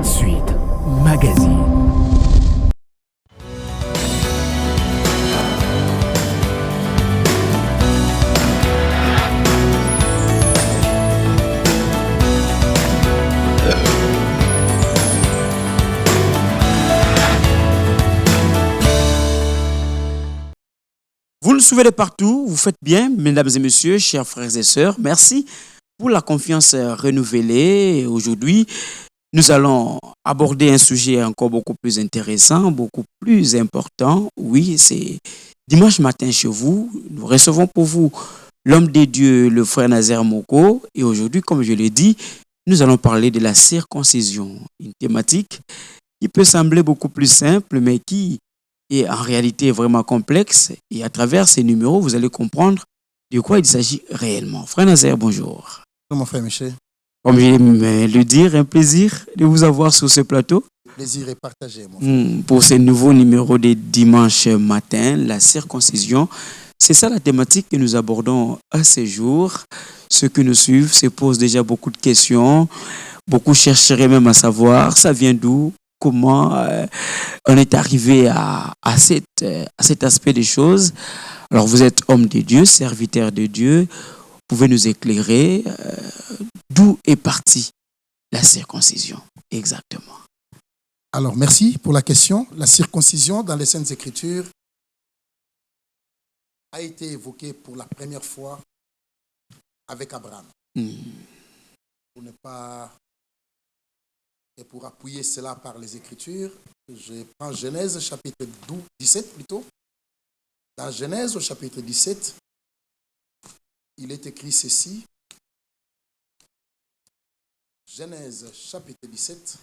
de suite, magazine. Vous le suivez de partout, vous faites bien, mesdames et messieurs, chers frères et sœurs. Merci pour la confiance renouvelée. Aujourd'hui, nous allons aborder un sujet encore beaucoup plus intéressant, beaucoup plus important. Oui, c'est dimanche matin chez vous. Nous recevons pour vous l'homme des dieux, le frère Nazaire Moko. Et aujourd'hui, comme je l'ai dit, nous allons parler de la circoncision. Une thématique qui peut sembler beaucoup plus simple, mais qui est en réalité vraiment complexe. Et à travers ces numéros, vous allez comprendre de quoi il s'agit réellement. Frère Nazaire, bonjour. Bonjour mon frère Michel. Comme je l'aime le dire, un plaisir de vous avoir sur ce plateau. Le plaisir est partagé, mon frère. Pour ce nouveau numéro de dimanche matin, la circoncision. C'est ça la thématique que nous abordons à ce jour. Ceux qui nous suivent se posent déjà beaucoup de questions. Beaucoup chercheraient même à savoir, ça vient d'où? Comment on est arrivé à cet aspect des choses. Alors vous êtes homme de Dieu, serviteur de Dieu. Vous pouvez nous éclairer d'où est partie la circoncision exactement? Alors merci pour la question. La circoncision dans les Saintes Écritures a été évoquée pour la première fois avec Abraham. Pour ne pas... Et pour appuyer cela par les Écritures, je prends Genèse chapitre 17 plutôt. Dans Genèse au chapitre 17, il est écrit ceci. Genèse chapitre 17,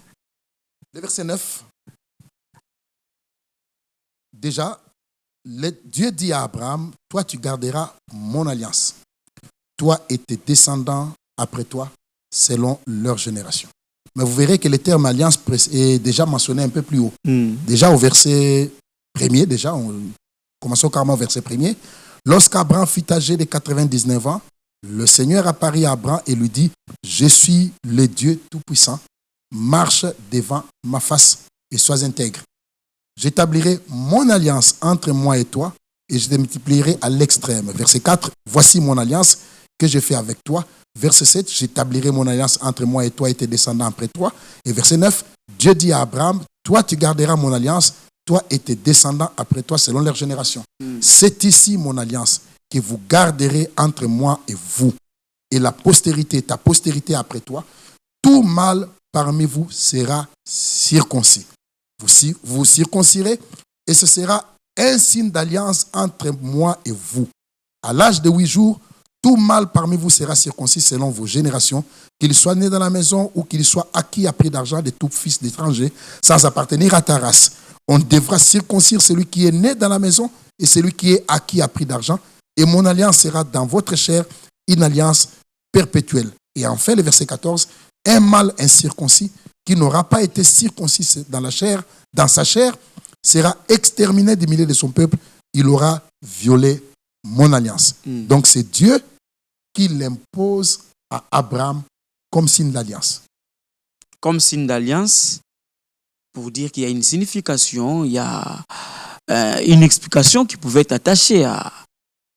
le verset 9. Déjà, Dieu dit à Abraham, toi tu garderas mon alliance, toi et tes descendants après toi, selon leur génération. Mais vous verrez que le terme alliance est déjà mentionné un peu plus haut. Déjà au verset 1er, commençons carrément au verset 1er. Lorsqu'Abraham fut âgé de 99 ans, le Seigneur apparut à Abraham et lui dit, je suis le Dieu Tout-Puissant, marche devant ma face et sois intègre. J'établirai mon alliance entre moi et toi et je te multiplierai à l'extrême. Verset 4, voici mon alliance que je fais avec toi. Verset 7, j'établirai mon alliance entre moi et toi et tes descendants après toi. Et verset 9, Dieu dit à Abraham, toi tu garderas mon alliance, toi et tes descendants après toi selon leur génération. C'est ici mon alliance que vous garderez entre moi et vous. Et la postérité, ta postérité après toi, tout mâle parmi vous sera circoncis. Vous vous circoncirez et ce sera un signe d'alliance entre moi et vous. À l'âge de 8 jours, tout mâle parmi vous sera circoncis selon vos générations, qu'il soit né dans la maison ou qu'il soit acquis à prix d'argent de tout fils d'étranger, sans appartenir à ta race. On devra circoncire celui qui est né dans la maison et celui qui est acquis à prix d'argent. Et mon alliance sera dans votre chair, une alliance perpétuelle. Et enfin, le verset 14, un mâle incirconcis qui n'aura pas été circoncis dans sa chair, sera exterminé du milieu de son peuple. Il aura violé mon alliance. Donc c'est Dieu qui l'impose à Abraham comme signe d'alliance. Comme signe d'alliance, pour dire qu'il y a une signification, il y a une explication qui pouvait être attachée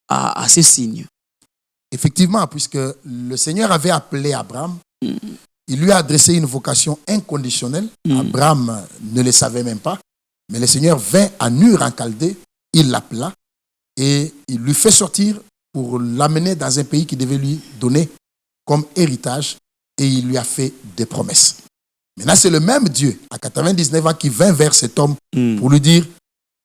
à ces signes. Effectivement, puisque le Seigneur avait appelé Abraham, il lui a adressé une vocation inconditionnelle. Abraham ne le savait même pas, mais le Seigneur vint à Ur en Chaldée, il l'appela et il lui fait sortir pour l'amener dans un pays qui devait lui donner comme héritage et il lui a fait des promesses. Maintenant, c'est le même Dieu, à 99 ans, qui vint vers cet homme pour lui dire,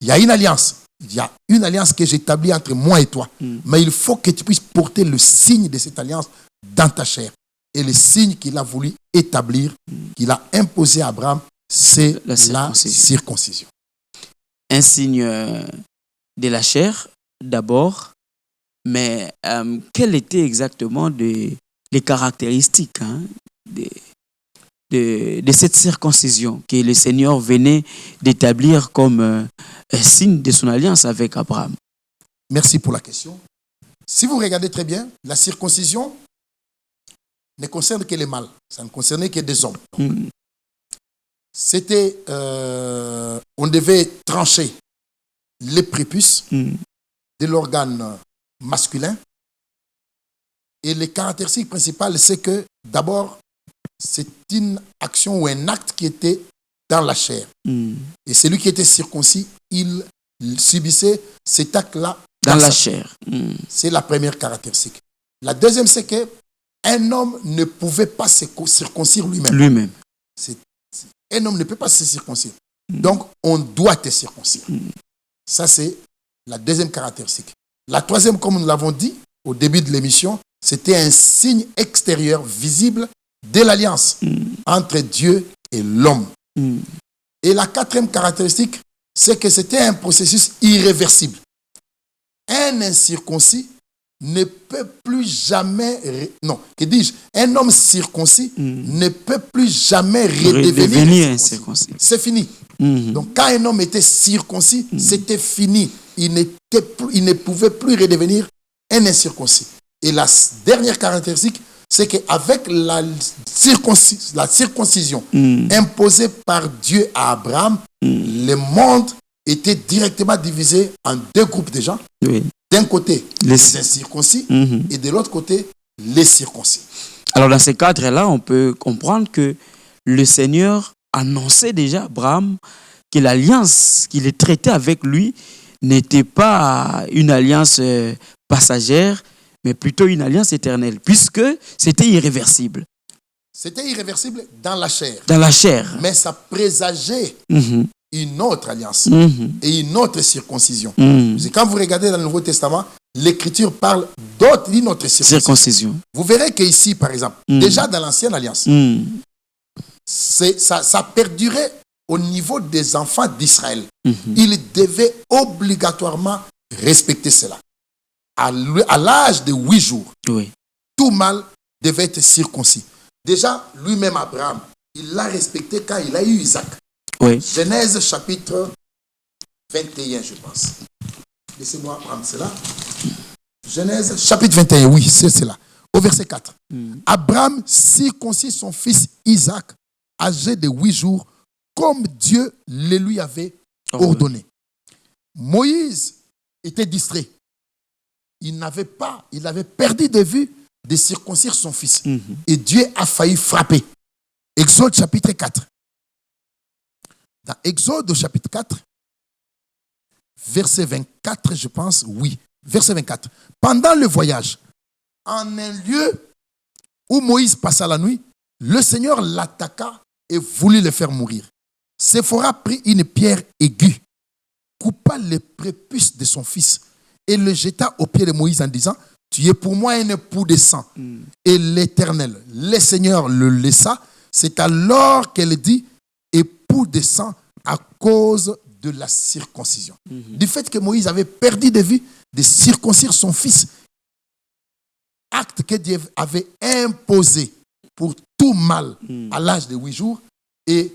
il y a une alliance. Il y a une alliance que j'établis entre moi et toi. Mais il faut que tu puisses porter le signe de cette alliance dans ta chair. Et le signe qu'il a voulu établir, qu'il a imposé à Abraham, c'est la circoncision. Un signe de la chair, d'abord. Mais quelles étaient exactement les caractéristiques de cette circoncision que le Seigneur venait d'établir comme un signe de son alliance avec Abraham? Merci pour la question. Si vous regardez très bien, la circoncision ne concerne que les mâles. Ça ne concernait que des hommes. c'était, on devait trancher les prépuces de l'organe masculin. Et les caractéristiques principales, c'est que d'abord, c'est une action ou un acte qui était dans la chair. Et celui qui était circoncis, il subissait cet acte-là dans la chair. C'est la première caractéristique. La deuxième, c'est qu'un homme ne pouvait pas se circoncire lui-même. Un homme ne peut pas se circoncire. Donc, on doit te circoncire. Ça, c'est la deuxième caractéristique. La troisième, comme nous l'avons dit au début de l'émission, c'était un signe extérieur visible de l'alliance entre Dieu et l'homme. Et la quatrième caractéristique, c'est que c'était un processus irréversible. Un incirconcis ne peut plus jamais... Non, que dis-je? Un homme circoncis ne peut plus jamais redevenir incirconcis. C'est fini. Donc, quand un homme était circoncis, c'était fini. Il ne pouvait plus redevenir un incirconcis. Et la dernière caractéristique, c'est qu'avec la circoncision imposée par Dieu à Abraham, le monde était directement divisé en deux groupes de gens. Oui. D'un côté, les incirconcis et de l'autre côté, les circoncis. Alors, dans ces cadres-là, on peut comprendre que le Seigneur annonçait déjà à Abraham que l'alliance qu'il traitait avec lui n'était pas une alliance passagère, mais plutôt une alliance éternelle, puisque c'était irréversible. C'était irréversible dans la chair. Dans la chair. Mais ça présageait une autre alliance et une autre circoncision. Quand vous regardez dans le Nouveau Testament, l'Écriture parle d'une autre circoncision. Vous verrez qu'ici, par exemple, déjà dans l'Ancienne Alliance, ça perdurait au niveau des enfants d'Israël. Ils devaient obligatoirement respecter cela. À l'âge de 8 jours, tout mâle devait être circoncis. Déjà, lui-même, Abraham, il l'a respecté quand il a eu Isaac. Genèse chapitre 21, je pense. Laissez-moi prendre cela. Genèse chapitre 21, oui, c'est cela. Au verset 4. Abraham circoncit son fils Isaac, âgé de 8 jours, comme Dieu le lui avait ordonné. Moïse était distrait. Il avait perdu de vue de circoncire son fils. Et Dieu a failli frapper. Exode chapitre 4. Dans Exode chapitre 4, verset 24, je pense, oui, verset 24. Pendant le voyage, en un lieu où Moïse passa la nuit, le Seigneur l'attaqua et voulut le faire mourir. Séphora prit une pierre aiguë, coupa les prépuces de son fils et le jeta aux pieds de Moïse en disant: tu es pour moi un époux de sang. Et l'Éternel, le Seigneur, le laissa. C'est alors qu'elle dit: époux de sang, à cause de la circoncision. Du fait que Moïse avait perdu de vue de circoncire son fils, acte que Dieu avait imposé pour tout mâle à l'âge de 8 jours, et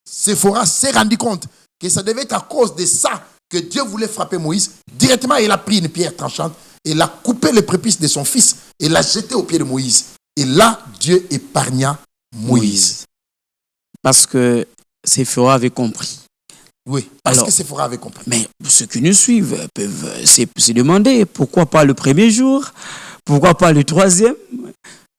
Séphora s'est rendu compte que ça devait être à cause de ça que Dieu voulait frapper Moïse. Directement, il a pris une pierre tranchante et l'a coupé les prépuces de son fils et l'a jeté aux pieds de Moïse. Et là, Dieu épargna Moïse. Parce que Séphora avait compris. Oui, parce que Séphora avait compris. Mais ceux qui nous suivent peuvent se demander pourquoi pas le premier jour, pourquoi pas le troisième,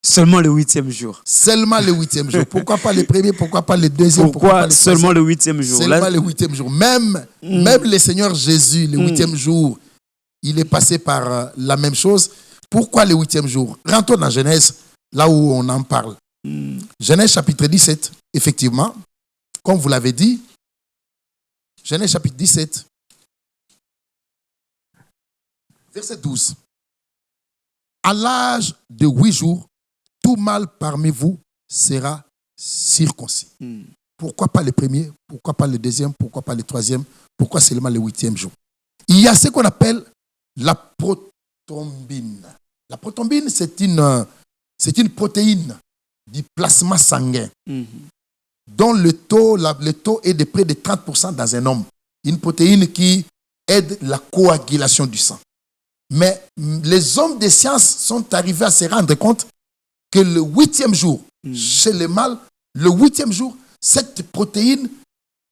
seulement le 8e jour. Seulement le 8e jour. Pourquoi pas le premier, pourquoi pas le deuxième, pourquoi pas le seulement le 8e jour? Seulement le 8e jour. Même le Seigneur Jésus, le 8e jour, il est passé par la même chose. Pourquoi le 8e jour? Rentrons dans Genèse, là où on en parle. Genèse chapitre 17, effectivement, comme vous l'avez dit, Genèse chapitre 17, verset 12. À l'âge de 8 jours, tout mâle parmi vous sera circoncis. Pourquoi pas le premier? Pourquoi pas le deuxième? Pourquoi pas le troisième? Pourquoi seulement le 8e jour? Il y a ce qu'on appelle la prothrombine. La prothrombine, c'est une protéine du plasma sanguin dont le taux est de près de 30% dans un homme. Une protéine qui aide la coagulation du sang. Mais les hommes de science sont arrivés à se rendre compte que le 8e jour, chez les mâles, le 8e jour, cette protéine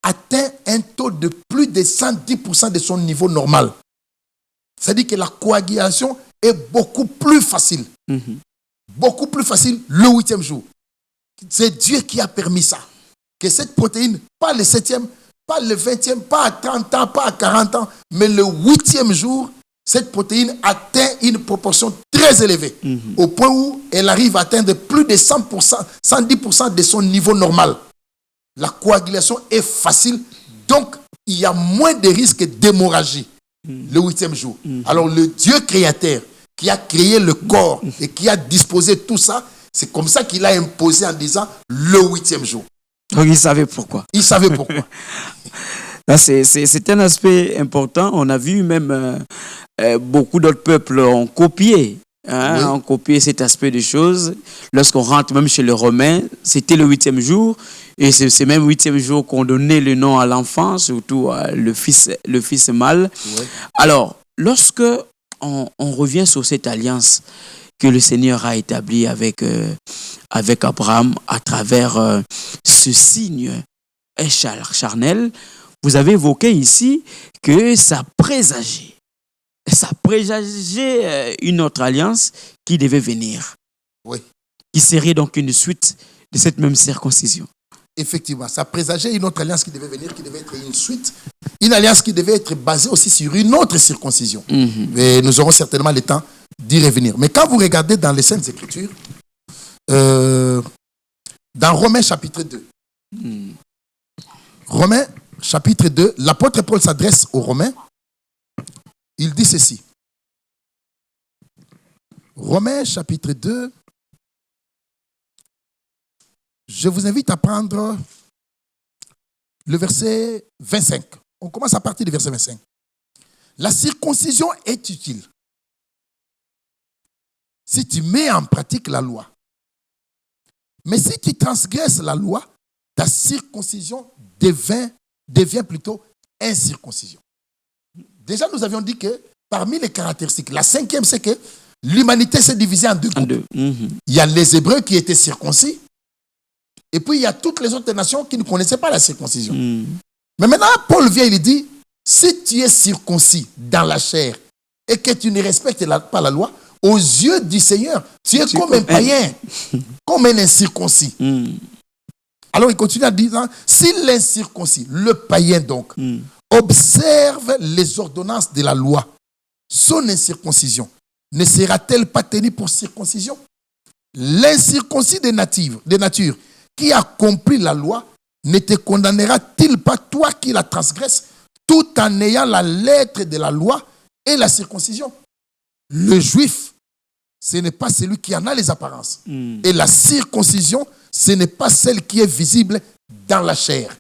atteint un taux de plus de 110% de son niveau normal. C'est-à-dire que la coagulation est beaucoup plus facile. Beaucoup plus facile le 8e jour. C'est Dieu qui a permis ça. Que cette protéine, pas le 7e, pas le 20e, pas à 30 ans, pas à 40 ans, mais le 8e jour, cette protéine atteint une proportion très élevée, au point où elle arrive à atteindre plus de 100%, 110% de son niveau normal. La coagulation est facile, donc il y a moins de risques d'hémorragie le 8e jour. Alors le Dieu créateur qui a créé le corps et qui a disposé tout ça, c'est comme ça qu'il a imposé en disant le 8e jour. Donc il savait pourquoi. Il savait pourquoi. Là, c'est un aspect important. On a vu même beaucoup d'autres peuples ont copié. Ont copié cet aspect des choses. Lorsqu'on rentre même chez les Romains, c'était le 8e jour. Et c'est même 8e jour qu'on donnait le nom à l'enfant, surtout le fils mâle. Ouais. Alors, lorsque on revient sur cette alliance que le Seigneur a établie avec Abraham à travers ce signe charnel, vous avez évoqué ici que ça présageait une autre alliance qui devait venir. Oui. Qui serait donc une suite de cette même circoncision. Effectivement, ça présageait une autre alliance qui devait venir, qui devait être une suite. Une alliance qui devait être basée aussi sur une autre circoncision. Et nous aurons certainement le temps d'y revenir. Mais quand vous regardez dans les Saintes Écritures, dans Romains chapitre 2, Romains chapitre 2, l'apôtre Paul s'adresse aux Romains. Il dit ceci. Romains chapitre 2. Je vous invite à prendre le verset 25. On commence à partir du verset 25. La circoncision est utile si tu mets en pratique la loi. Mais si tu transgresses la loi, ta circoncision devient plutôt incirconcision. Déjà, nous avions dit que parmi les caractéristiques, la 5e, c'est que l'humanité s'est divisée en deux groupes. Il y a les Hébreux qui étaient circoncis, et puis il y a toutes les autres nations qui ne connaissaient pas la circoncision. Mais maintenant, Paul vient et il dit, si tu es circoncis dans la chair et que tu ne respectes pas la loi, aux yeux du Seigneur, tu es comme un païen, comme un incirconcis. Alors il continue en disant, si l'incirconcis, le païen donc, observe les ordonnances de la loi, son incirconcision ne sera-t-elle pas tenue pour circoncision? L'incirconcis de nature qui accomplit la loi ne te condamnera-t-il pas, toi qui la transgresses, tout en ayant la lettre de la loi et la circoncision? Le juif, ce n'est pas celui qui en a les apparences. Et la circoncision, ce n'est pas celle qui est visible dans la chair.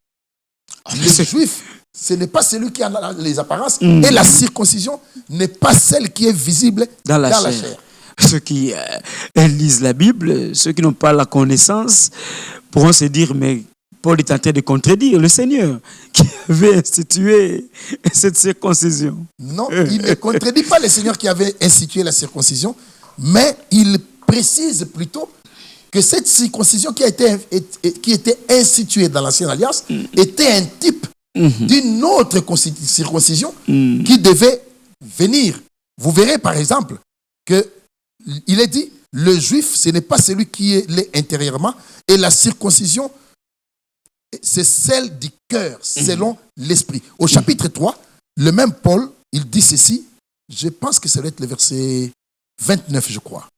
Le juif, ce n'est pas celui qui en a les apparences. Et la circoncision n'est pas celle qui est visible dans la chair. Ceux qui lisent la Bible, ceux qui n'ont pas la connaissance, pourront se dire, mais Paul est en train de contredire le Seigneur qui avait institué cette circoncision. Non, il ne contredit pas le Seigneur qui avait institué la circoncision, mais il précise plutôt que cette circoncision qui était instituée dans l'Ancienne Alliance était un type d'une autre circoncision qui devait venir. Vous verrez par exemple qu'il est dit, le juif, ce n'est pas celui qui est intérieurement, et la circoncision, c'est celle du cœur, selon l'esprit. Au chapitre 3, le même Paul, il dit ceci, je pense que ça doit être le verset 29, je crois.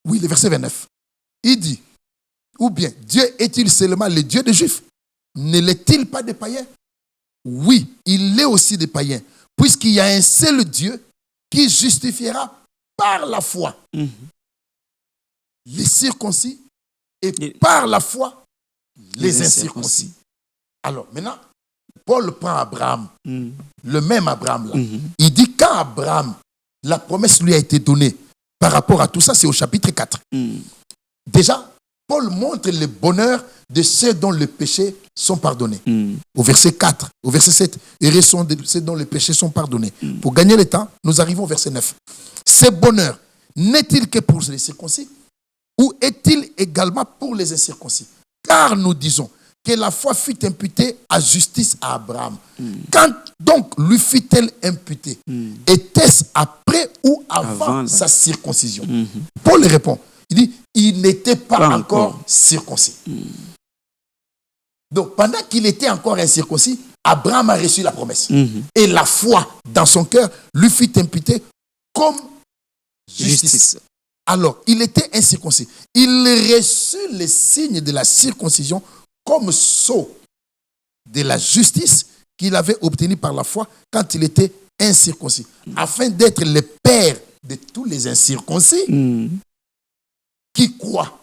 Oui, le verset 29. Il dit, ou bien, Dieu est-il seulement le Dieu des Juifs? Ne l'est-il pas des païens? Oui, il est aussi des païens, puisqu'il y a un seul Dieu qui justifiera par la foi les circoncis et par la foi les incirconcis. Alors, maintenant, Paul prend Abraham, le même Abraham là. Il dit quand Abraham, la promesse lui a été donnée par rapport à tout ça, c'est au chapitre 4. Déjà, Paul montre le bonheur de ceux dont les péchés sont pardonnés. Au verset 4, au verset 7, heureux sont ceux dont les péchés sont pardonnés. Pour gagner le temps, nous arrivons au verset 9. Ce bonheur n'est-il que pour les circoncis ou est-il également pour les incirconcis? Car nous disons que la foi fut imputée à justice à Abraham. Quand donc lui fut-elle imputée? Était-ce après ou avant sa circoncision? Paul répond, il dit, il n'était pas encore circoncis. Donc pendant qu'il était encore incirconcis, Abraham a reçu la promesse. Et la foi dans son cœur lui fut imputée comme justice. Alors, il était incirconcis. Il reçut les signes de la circoncision comme sceau de la justice qu'il avait obtenu par la foi quand il était incirconcis, afin d'être le père de tous les incirconcis qui croient.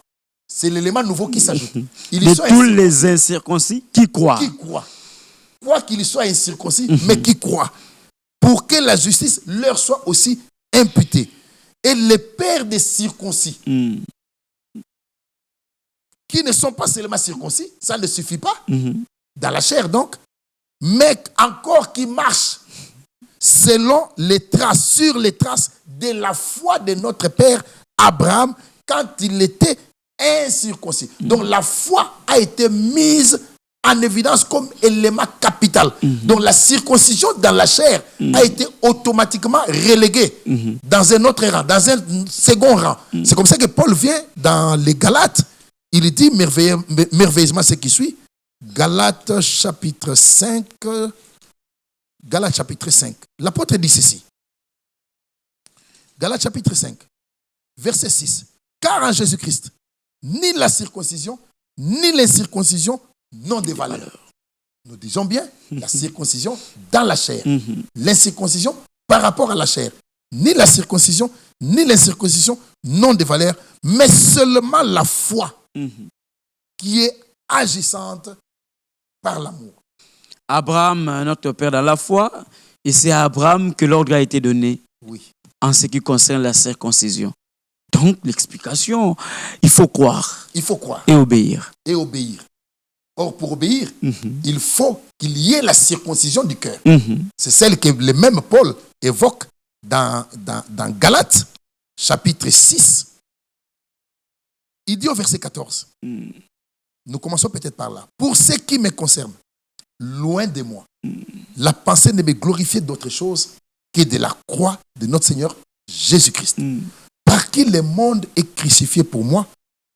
C'est l'élément nouveau qui s'ajoute. De tous les incirconcis qui croient. Qui croient. Quoi qu'il soit incirconcis, mais qui croient. Pour que la justice leur soit aussi imputée. Et les pères des circoncis, qui ne sont pas seulement circoncis, ça ne suffit pas, dans la chair donc, mais encore qui marchent selon les traces, sur les traces de la foi de notre père Abraham quand il était incirconcis. Donc la foi a été mise en évidence comme élément capital. Donc la circoncision dans la chair a été automatiquement reléguée dans un autre rang, dans un second rang. C'est comme ça que Paul vient dans les Galates, il dit merveilleusement ce qui suit. Galates chapitre 5. Galates chapitre 5. L'apôtre dit ceci. Galates chapitre 5, verset 6. Car en Jésus-Christ, ni la circoncision, ni l'incirconcision n'ont de valeur. Nous disons bien la circoncision dans la chair. L'incirconcision par rapport à la chair. Ni la circoncision, ni l'incirconcision n'ont de valeur, mais seulement la foi qui est agissante par l'amour. Abraham, notre père dans la foi, et c'est à Abraham que l'ordre a été donné en ce qui concerne la circoncision. Donc, l'explication, il faut croire. Il faut croire. Et obéir. Et obéir. Or, pour obéir, il faut qu'il y ait la circoncision du cœur. C'est celle que le même Paul évoque dans Galates, chapitre 6. Il dit au verset 14, nous commençons peut-être par là. Pour ce qui me concerne, loin de moi, la pensée ne me glorifie d'autre chose que de la croix de notre Seigneur Jésus-Christ, par qui le monde est crucifié pour moi,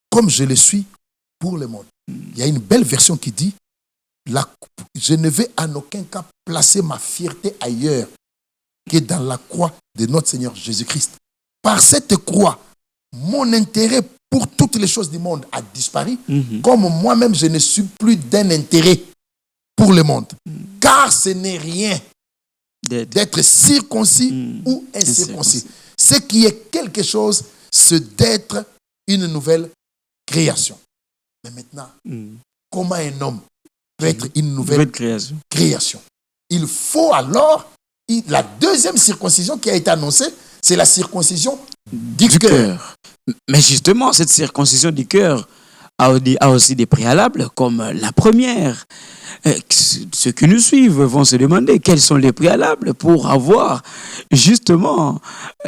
comme je le suis pour le monde. Il y a une belle version qui dit, je ne vais en aucun cas placer ma fierté ailleurs que dans la croix de notre Seigneur Jésus-Christ. Par cette croix, mon intérêt pour toutes les choses du monde a disparu, comme moi-même je ne suis plus d'un intérêt pour le monde. Car ce n'est rien d'être circoncis ou incirconcis. Ce qui est quelque chose, c'est d'être une nouvelle création. Mais maintenant, comment un homme peut être une nouvelle création? Il faut alors, la deuxième circoncision qui a été annoncée, c'est la circoncision du cœur. Mais justement, cette circoncision du cœur a aussi des préalables, comme la première. Ceux qui nous suivent vont se demander quels sont les préalables pour avoir justement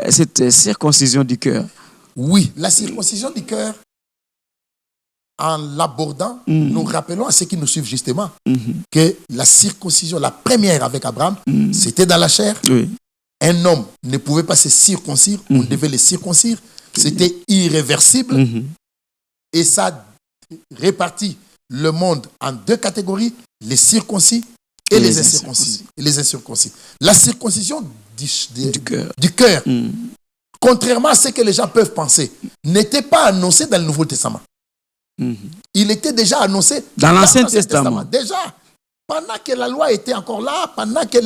cette circoncision du cœur. Oui, la circoncision du cœur, en l'abordant, nous rappelons à ceux qui nous suivent justement que la circoncision, la première avec Abraham, c'était dans la chair. Un homme ne pouvait pas se circoncire, on devait le circoncire. C'était irréversible. Et ça répartit le monde en deux catégories, les circoncis et les incirconcis. La circoncision du cœur, contrairement à ce que les gens peuvent penser, n'était pas annoncée dans le Nouveau Testament. Il était déjà annoncé dans l'Ancien Testament. Déjà, pendant que la loi était encore là, pendant que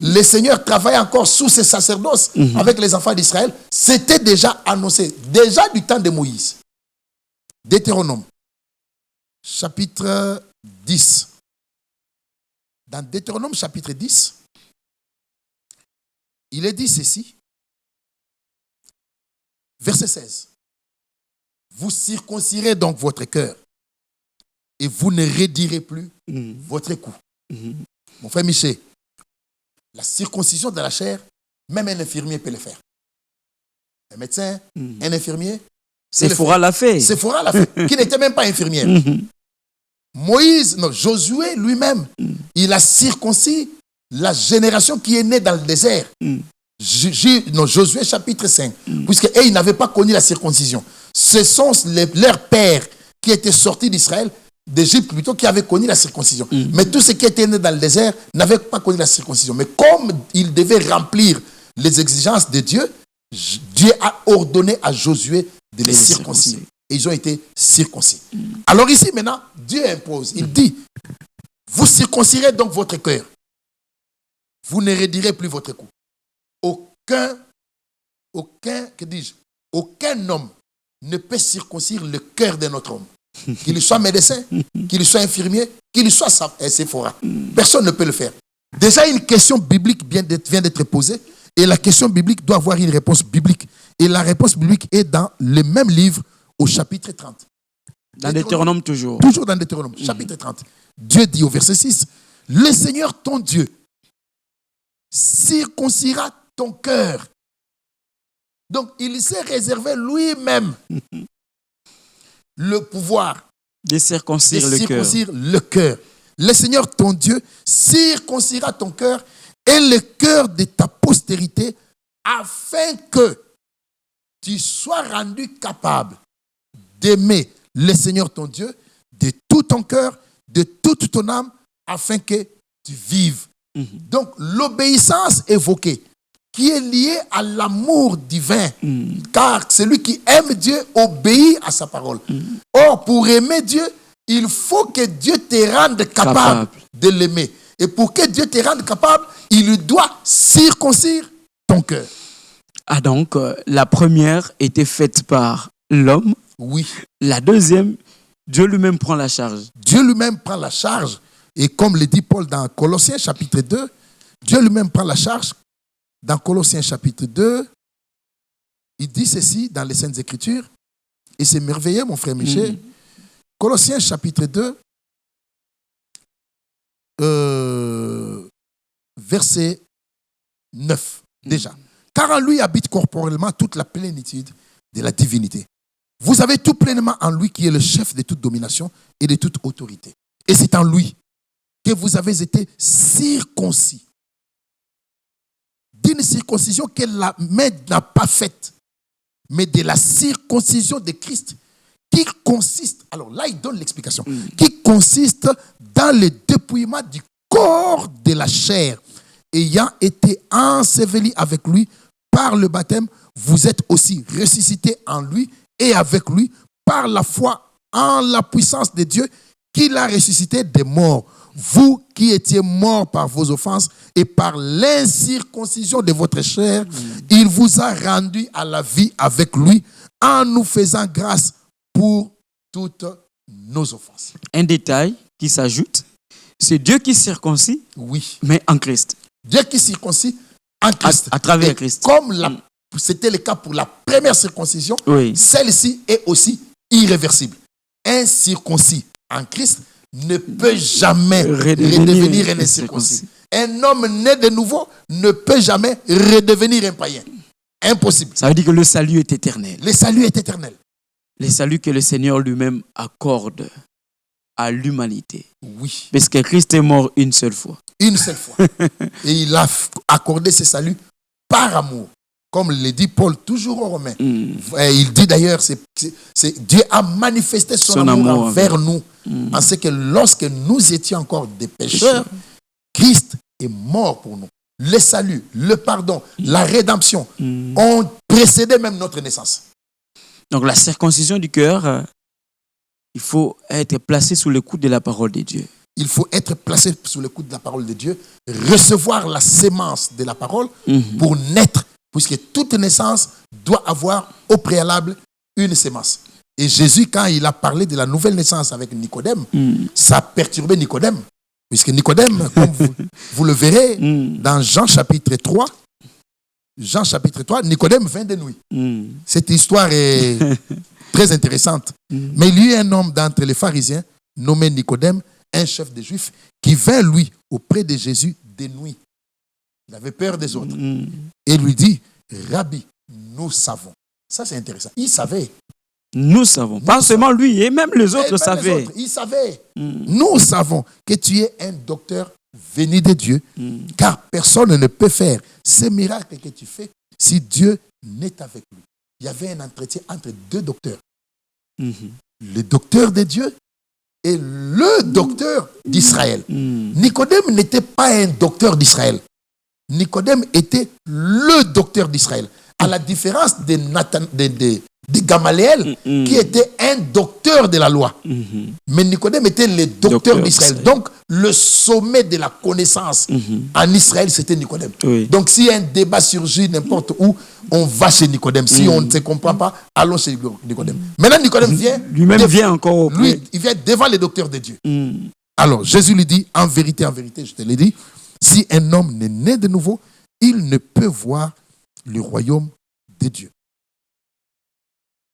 les seigneurs travaillaient encore sous ces sacerdoces avec les enfants d'Israël, c'était déjà annoncé, déjà du temps de Moïse. Deutéronome, chapitre 10. Dans Deutéronome, chapitre 10, il est dit ceci, verset 16. Vous circoncirez donc votre cœur et vous ne raidirez plus votre cou. Mon frère Michel, la circoncision de la chair, même un infirmier peut le faire. Un médecin, un infirmier, Séphora l'a fait. Séphora l'a fait, qui n'était même pas infirmière. Josué lui-même, il a circoncis la génération qui est née dans le désert. Josué chapitre 5. Puisque ils n'avaient pas connu la circoncision. Ce sont leurs pères qui étaient sortis d'Israël, d'Égypte plutôt, qui avaient connu la circoncision. Mais tous ceux qui étaient nés dans le désert n'avaient pas connu la circoncision. Mais comme ils devaient remplir les exigences de Dieu, Dieu a ordonné à Josué de les circoncire. Et ils ont été circoncis. Alors ici maintenant, Dieu impose. Il dit, vous circoncirez donc votre cœur. Vous ne raidirez plus votre cou. Aucun homme ne peut circoncire le cœur d'un autre homme. Qu'il soit médecin, qu'il soit infirmier, qu'il soit Séphora. Personne ne peut le faire. Déjà, une question biblique vient d'être posée. Et la question biblique doit avoir une réponse biblique. Et la réponse biblique est dans le même livre au chapitre 30. Dans Deutéronome toujours. Toujours dans Deutéronome, chapitre 30. Dieu dit au verset 6, « Le Seigneur ton Dieu circoncira ton cœur. » Donc, il s'est réservé lui-même le pouvoir de circoncire le cœur. Le Seigneur ton Dieu circoncira ton cœur et le cœur de ta postérité afin que tu sois rendu capable d'aimer le Seigneur ton Dieu de tout ton cœur, de toute ton âme, afin que tu vives. Donc, l'obéissance évoquée, qui est liée à l'amour divin, car celui qui aime Dieu obéit à sa parole. Or, pour aimer Dieu, il faut que Dieu te rende capable de l'aimer. Et pour que Dieu te rende capable, il doit circoncire ton cœur. Ah donc, la première était faite par l'homme. Oui. La deuxième, Dieu lui-même prend la charge. Dieu lui-même prend la charge. Et comme le dit Paul dans Colossiens chapitre 2, Dieu lui-même prend la charge. Dans Colossiens chapitre 2, il dit ceci dans les Saintes Écritures. Et c'est merveilleux, mon frère Michel. Colossiens chapitre 2, verset 9, déjà. Car en lui habite corporellement toute la plénitude de la divinité. Vous avez tout pleinement en lui qui est le chef de toute domination et de toute autorité. Et c'est en lui que vous avez été circoncis. D'une circoncision que la main n'a pas faite, mais de la circoncision de Christ qui consiste, alors là il donne l'explication, qui consiste dans le dépouillement du corps de la chair, ayant été enseveli avec lui par le baptême, vous êtes aussi ressuscités en lui et avec lui par la foi en la puissance de Dieu qui l'a ressuscité des morts. Vous qui étiez morts par vos offenses et par l'incirconcision de votre chair, il vous a rendu à la vie avec lui en nous faisant grâce pour toutes nos offenses. Un détail qui s'ajoute, c'est Dieu qui circoncis, oui, mais en Christ. Dieu qui circoncis en Christ. À travers Christ. Comme c'était le cas pour la première circoncision, oui, celle-ci est aussi irréversible. Un circoncis en Christ ne peut jamais redevenir un incirconcis. Un homme né de nouveau ne peut jamais redevenir un païen. Impossible. Ça veut dire que le salut est éternel. Le salut est éternel. Le salut que le Seigneur lui-même accorde à l'humanité. Oui. Parce que Christ est mort une seule fois. Une seule fois. Et il a accordé ce salut par amour. Comme le dit Paul toujours aux Romains. Il dit d'ailleurs, Dieu a manifesté son amour envers nous. En ce que lorsque nous étions encore des pécheurs, Christ est mort pour nous. Le salut, le pardon, la rédemption ont précédé même notre naissance. Donc la circoncision du cœur, il faut être placé sous le coup de la parole de Dieu. Il faut être placé sous le coup de la parole de Dieu, recevoir la sémence de la parole pour naître. Puisque toute naissance doit avoir au préalable une sémence. Et Jésus, quand il a parlé de la nouvelle naissance avec Nicodème, ça a perturbé Nicodème. Puisque Nicodème, comme vous le verrez dans Jean chapitre 3, Nicodème vint de nuit. Cette histoire est très intéressante. Mais il y eut un homme d'entre les pharisiens, nommé Nicodème, un chef des Juifs, qui vint, lui, auprès de Jésus de nuit. Il avait peur des autres. Et lui dit, Rabbi, nous savons. Ça, c'est intéressant. Il savait Nous savons. Pas seulement lui, et même les autres savaient. Ils savaient. Nous savons que tu es un docteur venu de Dieu, car personne ne peut faire ces miracles que tu fais si Dieu n'est avec lui. Il y avait un entretien entre deux docteurs. Le docteur de Dieu et le docteur d'Israël. Nicodème n'était pas un docteur d'Israël. Nicodème était le docteur d'Israël. À la différence de Gamaliel, qui était un docteur de la loi. Mais Nicodème était le docteur d'Israël. Donc, le sommet de la connaissance en Israël, c'était Nicodème. Oui. Donc, si un débat surgit n'importe où, on va chez Nicodème. Si on ne se comprend pas, allons chez Nicodème. Maintenant, Nicodème vient. Lui-même vient encore auprès. Lui, il vient devant les docteurs de Dieu. Alors, Jésus lui dit, en vérité, je te l'ai dit, si un homme n'est né de nouveau, il ne peut voir le royaume de Dieu.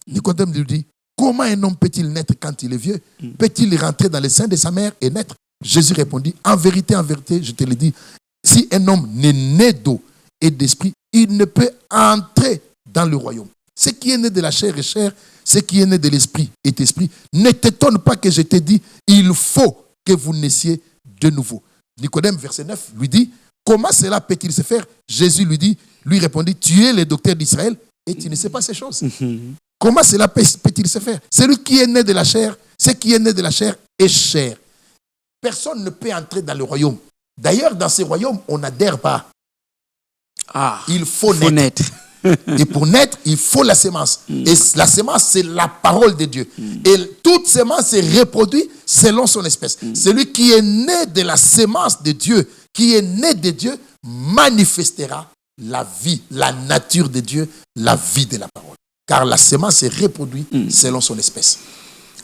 Nicodème lui dit, comment un homme peut-il naître quand il est vieux? Peut-il rentrer dans le sein de sa mère et naître? Jésus répondit, en vérité, je te le dis, si un homme n'est né d'eau et d'esprit, il ne peut entrer dans le royaume. Ce qui est né de la chair est chair, ce qui est né de l'esprit est esprit. Ne t'étonne pas que je t'ai dit, il faut que vous naissiez de nouveau. Nicodème, verset 9, lui dit, comment cela peut-il se faire? Jésus lui répondit, tu es le docteur d'Israël et tu ne sais pas ces choses. Comment cela peut-il se faire? Celui qui est né de la chair, ce qui est né de la chair est chair. Personne ne peut entrer dans le royaume. D'ailleurs, dans ce royaume, on n'adhère pas. Il faut naître. Et pour naître, il faut la sémence. Et la sémence, c'est la parole de Dieu. Et toute sémence se reproduit selon son espèce. Celui qui est né de la sémence de Dieu, qui est né de Dieu, manifestera la vie, la nature de Dieu, la vie de la parole. Car la sémence se reproduit selon son espèce.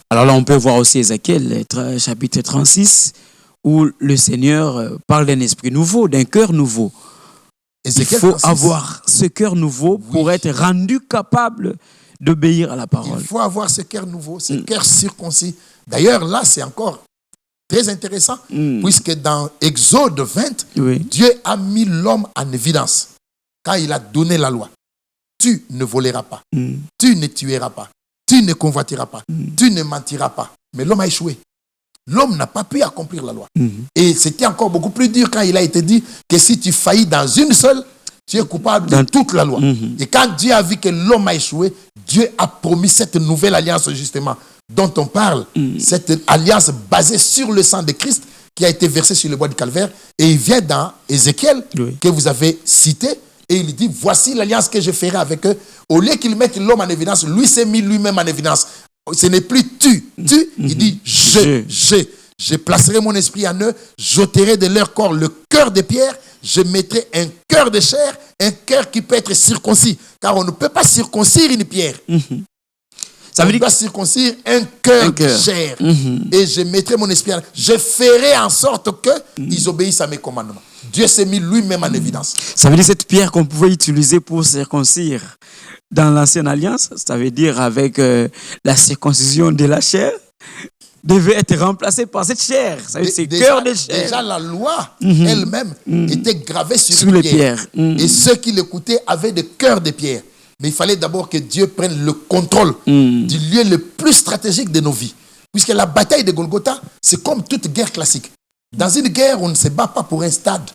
Alors là, on peut voir aussi Ézéchiel, chapitre 36, où le Seigneur parle d'un esprit nouveau, d'un cœur nouveau. Ézéchiel Il faut 36. avoir ce cœur nouveau pour être rendu capable d'obéir à la parole. Il faut avoir ce cœur nouveau, ce cœur circoncis. D'ailleurs, là, c'est encore très intéressant, puisque dans Exode 20, Dieu a mis l'homme en évidence quand il a donné la loi. Tu ne voleras pas, tu ne tueras pas, tu ne convoiteras pas, tu ne mentiras pas. Mais l'homme a échoué. L'homme n'a pas pu accomplir la loi. Et c'était encore beaucoup plus dur quand il a été dit que si tu faillis dans une seule, tu es coupable de toute la loi. Et quand Dieu a vu que l'homme a échoué, Dieu a promis cette nouvelle alliance justement dont on parle, cette alliance basée sur le sang de Christ qui a été versé sur le bois du calvaire. Et il vient dans Ézéchiel que vous avez cité et il dit, voici l'alliance que je ferai avec eux. Au lieu qu'il mette l'homme en évidence, lui s'est mis lui-même en évidence. Ce n'est plus tu, il dit je placerai mon esprit en eux, j'ôterai de leur corps le cœur de pierre, je mettrai un cœur de chair, un cœur qui peut être circoncis, car on ne peut pas circoncire une pierre. Ça veut dire circoncire un cœur de chair. Et je mettrai mon esprit en eux. Je ferai en sorte qu'ils obéissent à mes commandements. Dieu s'est mis lui-même en évidence. Ça veut dire cette pierre qu'on pouvait utiliser pour circoncire dans l'ancienne alliance, ça veut dire avec la circoncision de la chair, devait être remplacée par cette chair. Ça veut dire c'est cœur de chair. Déjà la loi elle-même était gravée sur les pierres. Et ceux qui l'écoutaient avaient des cœurs de pierre. Mais il fallait d'abord que Dieu prenne le contrôle du lieu le plus stratégique de nos vies. Puisque la bataille de Golgotha, c'est comme toute guerre classique. Dans une guerre, on ne se bat pas pour un stade.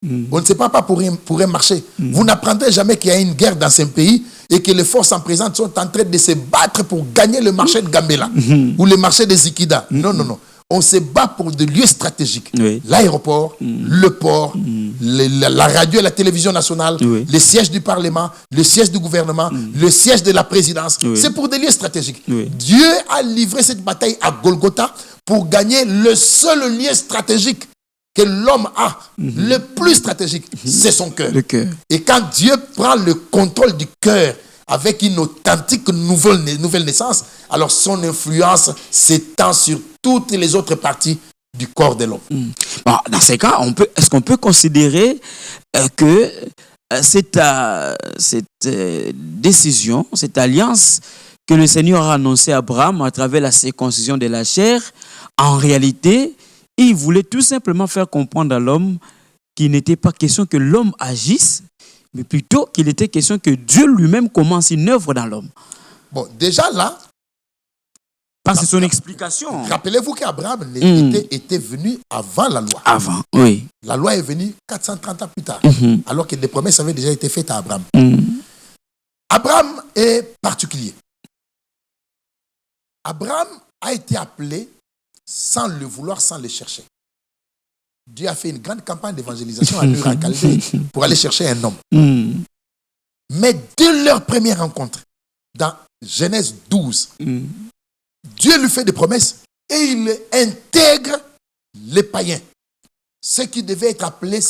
On ne se bat pas pour un marché. Vous n'apprendrez jamais qu'il y a une guerre dans un pays et que les forces en présence sont en train de se battre pour gagner le marché de Gambela ou le marché de Zikida. Non. On se bat pour des lieux stratégiques. L'aéroport, le port, la radio et la télévision nationale, le siège du Parlement, le siège du gouvernement, le siège de la présidence. C'est pour des lieux stratégiques. Dieu a livré cette bataille à Golgotha pour gagner le seul lieu stratégique que l'homme a, le plus stratégique, c'est son cœur. Et quand Dieu prend le contrôle du cœur avec une authentique nouvelle naissance, alors son influence s'étend sur toutes les autres parties du corps de l'homme. Bon, dans ces cas, est-ce qu'on peut considérer que cette décision, cette alliance que le Seigneur a annoncée à Abraham à travers la circoncision de la chair, en réalité, il voulait tout simplement faire comprendre à l'homme qu'il n'était pas question que l'homme agisse, mais plutôt qu'il était question que Dieu lui-même commence une œuvre dans l'homme. Bon, déjà là, Parce que son explication. rappelez-vous qu'Abraham était venu avant la loi. Avant, oui. La loi est venue 430 ans plus tard, Mhm. alors que des promesses avaient déjà été faites à Abraham. Mhm. Abraham est particulier. Abraham a été appelé sans le vouloir, sans le chercher. Dieu a fait une grande campagne d'évangélisation à Ur en Chaldée pour aller chercher un homme. Mhm. Mais dès leur première rencontre, dans Genèse 12, Mhm. Dieu lui fait des promesses et il intègre les païens, ceux qui devaient être appelés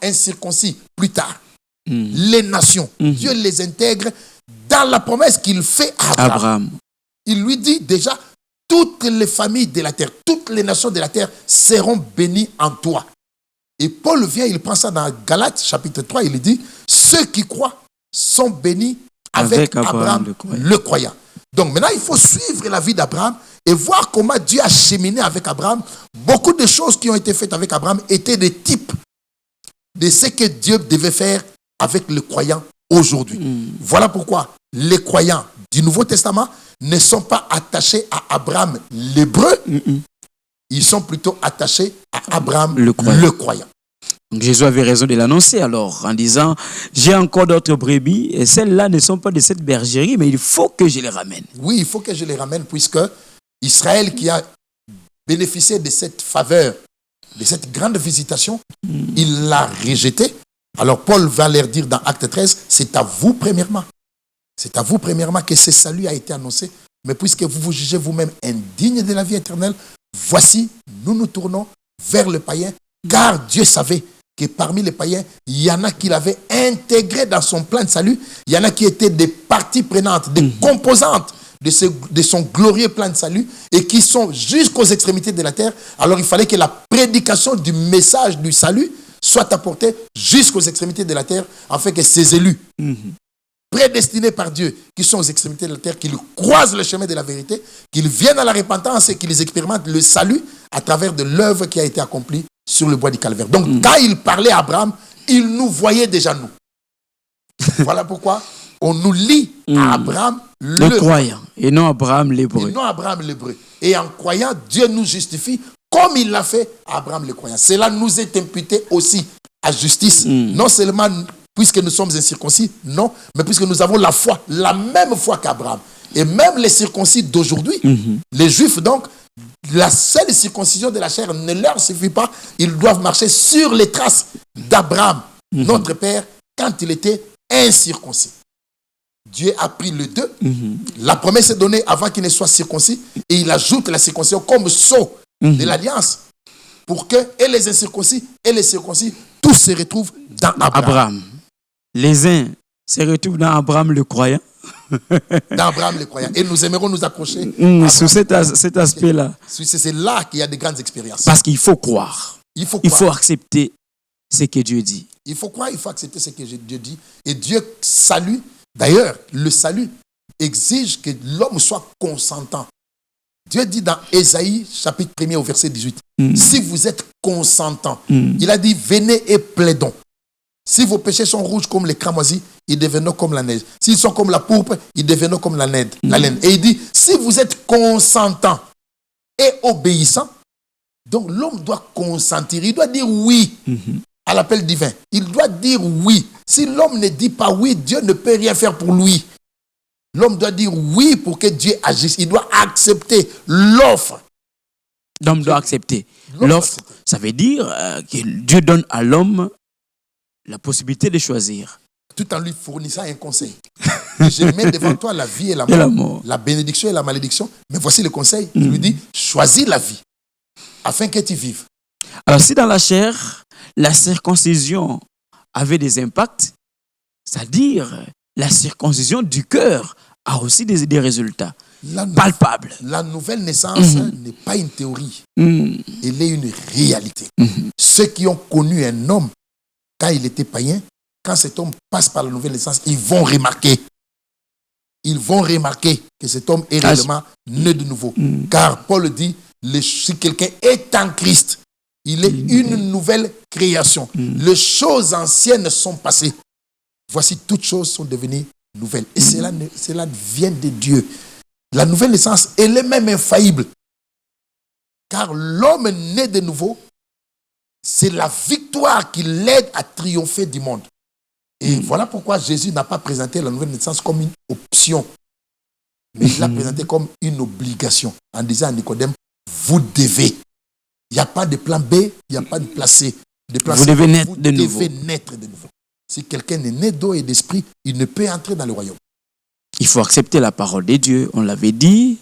incirconcis plus tard, Mhm. les nations. Dieu les intègre dans la promesse qu'il fait à Abraham. Abraham. Il lui dit déjà, toutes les familles de la terre, toutes les nations de la terre seront bénies en toi. Et Paul vient, il prend ça dans Galates chapitre 3, il dit, ceux qui croient sont bénis avec Abraham le croyant. Donc maintenant, il faut suivre la vie d'Abraham et voir comment Dieu a cheminé avec Abraham. Beaucoup de choses qui ont été faites avec Abraham étaient des types de ce que Dieu devait faire avec le croyant aujourd'hui. Voilà pourquoi les croyants du Nouveau Testament ne sont pas attachés à Abraham l'hébreu, ils sont plutôt attachés à Abraham le croyant. Donc Jésus avait raison de l'annoncer alors en disant j'ai encore d'autres brebis et celles-là ne sont pas de cette bergerie mais il faut que je les ramène. Oui, il faut que je les ramène puisque Israël qui a bénéficié de cette faveur, de cette grande visitation, il l'a rejeté. Alors Paul va leur dire dans Acte 13, c'est à vous premièrement. C'est à vous premièrement que ce salut a été annoncé. Mais puisque vous vous jugez vous-même indigne de la vie éternelle, voici, nous nous tournons vers le païen, car Dieu savait que parmi les païens, il y en a qui l'avaient intégré dans son plan de salut, il y en a qui étaient des parties prenantes, des composantes de son glorieux plan de salut et qui sont jusqu'aux extrémités de la terre. Alors il fallait que la prédication du message du salut soit apportée jusqu'aux extrémités de la terre afin que ces élus prédestinés par Dieu qui sont aux extrémités de la terre, qu'ils croisent le chemin de la vérité, qu'ils viennent à la repentance et qu'ils expérimentent le salut à travers de l'œuvre qui a été accomplie sur le bois du calvaire. Donc quand il parlait à Abraham, il nous voyait déjà nous. Voilà pourquoi on nous lie à Abraham le croyant et non Abraham l'hébreu. Et non Abraham l'hébreu. Et en croyant, Dieu nous justifie comme il l'a fait à Abraham le croyant. Cela nous est imputé aussi à justice. Non seulement puisque nous sommes incirconcis, non, mais puisque nous avons la foi, la même foi qu'Abraham. Et même les circoncis d'aujourd'hui, les juifs donc, la seule circoncision de la chair ne leur suffit pas. Ils doivent marcher sur les traces d'Abraham, notre père, quand il était incirconcis. Dieu a pris le deux. La promesse est donnée avant qu'il ne soit circoncis. Et il ajoute la circoncision comme sceau de l'alliance. Pour que et les incirconcis et les circoncis, tous se retrouvent dans Abraham. Les uns se retrouvent dans Abraham le croyant. Dans Abraham le croyant. Et nous aimerons nous accrocher sur cet aspect-là. C'est là qu'il y a de grandes expériences. Parce qu'il faut croire. Il faut accepter ce que Dieu dit. Il faut croire, il faut accepter ce que Dieu dit. Et Dieu salue. D'ailleurs, le salut exige que l'homme soit consentant. Dieu dit dans Ésaïe, chapitre 1er au verset 18, si vous êtes consentant, il a dit, venez et plaidons. Si vos péchés sont rouges comme les cramoisis, ils deviendront comme la neige. S'ils sont comme la pourpre, ils deviendront comme la laine. Et il dit, si vous êtes consentant et obéissant, donc l'homme doit consentir, il doit dire oui à l'appel divin. Il doit dire oui. Si l'homme ne dit pas oui, Dieu ne peut rien faire pour lui. L'homme doit dire oui pour que Dieu agisse. Il doit accepter l'offre. L'homme doit accepter. L'offre, ça veut dire que Dieu donne à l'homme la possibilité de choisir. Tout en lui fournissant un conseil. Je mets devant toi la vie et la mort, la bénédiction et la malédiction. Mais voici le conseil. Il lui dit, choisis la vie afin que tu vives. Alors si dans la chair, la circoncision avait des impacts, c'est-à-dire la circoncision du cœur a aussi des résultats palpables. La nouvelle naissance n'est pas une théorie. Elle est une réalité. Ceux qui ont connu un homme quand il était païen, quand cet homme passe par la nouvelle naissance, ils vont remarquer que cet homme est réellement né de nouveau. Car Paul dit, si quelqu'un est en Christ, il est une nouvelle création. Les choses anciennes sont passées. Voici, toutes choses sont devenues nouvelle. Et cela vient de Dieu. La nouvelle naissance, elle est même infaillible. Car l'homme né de nouveau, c'est la victoire qui l'aide à triompher du monde. Et voilà pourquoi Jésus n'a pas présenté la nouvelle naissance comme une option, mais il l'a présenté comme une obligation, en disant à Nicodème, vous devez. Il n'y a pas de plan B, il n'y a pas de plan C. Vous devez naître de nouveau. Vous devez naître de nouveau. Si quelqu'un est né d'eau et d'esprit, il ne peut entrer dans le royaume. Il faut accepter la parole de Dieu, on l'avait dit.